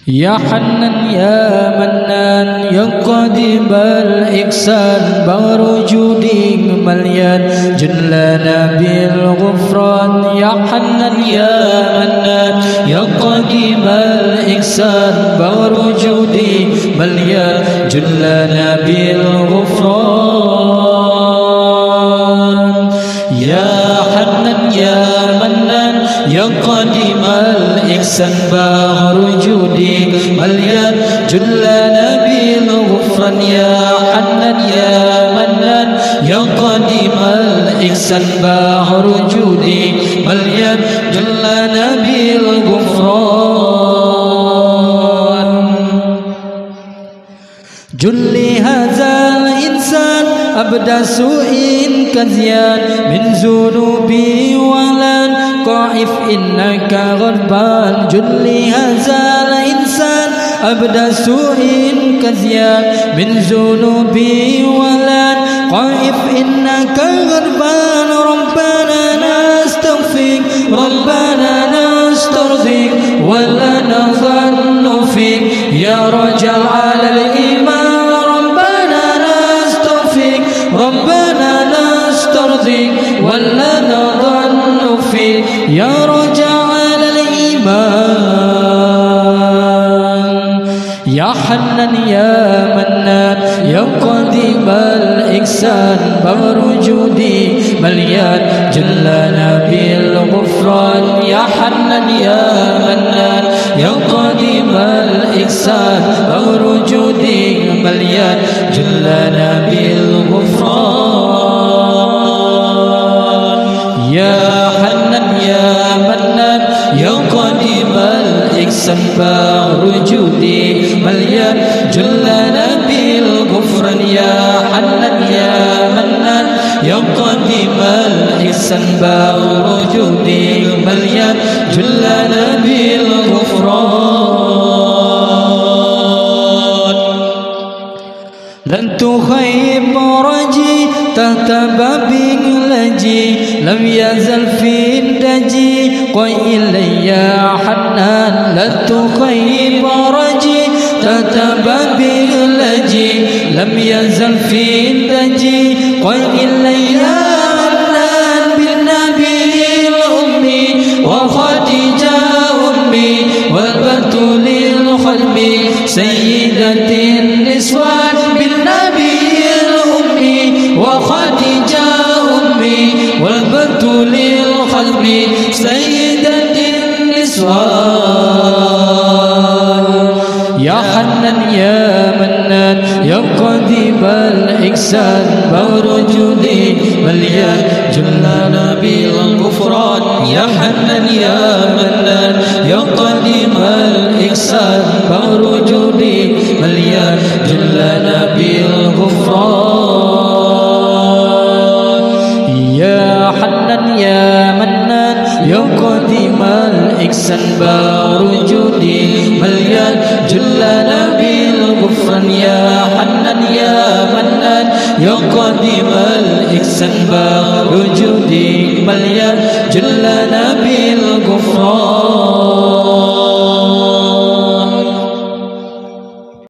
يا حنان يا منان يا قديم الإحسان بحر جودك مليان جلنا بالغفران يا حنان يا منان يا قديم الإحسان بحر جودك مليان جلنا بالغفران يا حنان يا منان يا قديم الإحسان بحر جودك مليان جلنا بالغفران يا حنان يا منان يا قديم الإحسان بحر جودك مليان جلنا بالغفران جل هذا الإنسان أبدى سوء كزيان من ذنوبي ولن قائف إنك غربان جل هذا الإنسان أبدى سوء كزيان من ذنوبي ولن قائف إنك غربان ربنا نستغفر ربنا نسترضيك ولا نظن فيك يا رجل على الإيمان ربنا نسترضيك ولا نظن فيك يا رجال الإيمان يا حنان يا منان يا قديم الإحسان بحر جودك مليان جلنا بالغفران يا حنان يا منان يا قديم الإحسان بحر جودك مليان جلنا بالغفران يا حنان يا منان يا قديم الإحسان بحر جودك مليان جلنا بالغفران يا حنان يا منان يا قديم الإحسان بحر جودك مليان جلنا بالغفران لن تخيب رجي تحت بابك لجي لم يزل في الدجي قل إلي يا حنان لن تخيب رجي تحت بابك لجي لم يزل في الدجي قل إلي يا حنان بالنبي الأمي وخديجة أمي والبتول الخلب سيدة النسوان بالنبي الأمي وخديجة أمي والبتول الخلب سيدة النسوان يا حنان يا منان يا قديم الإحسان بحر جودك مليان جلنا بالغفران يا حنان يا منان يا قديم الإحسان بحر جودك مليان جلنا بالغفران يا حنان يا منان يا قديم الإحسان بحر جودك مليان جلنا بالغفران يا حنان يا منان يا قديم الإحسان بحر جودك مليان جلنا بالغفران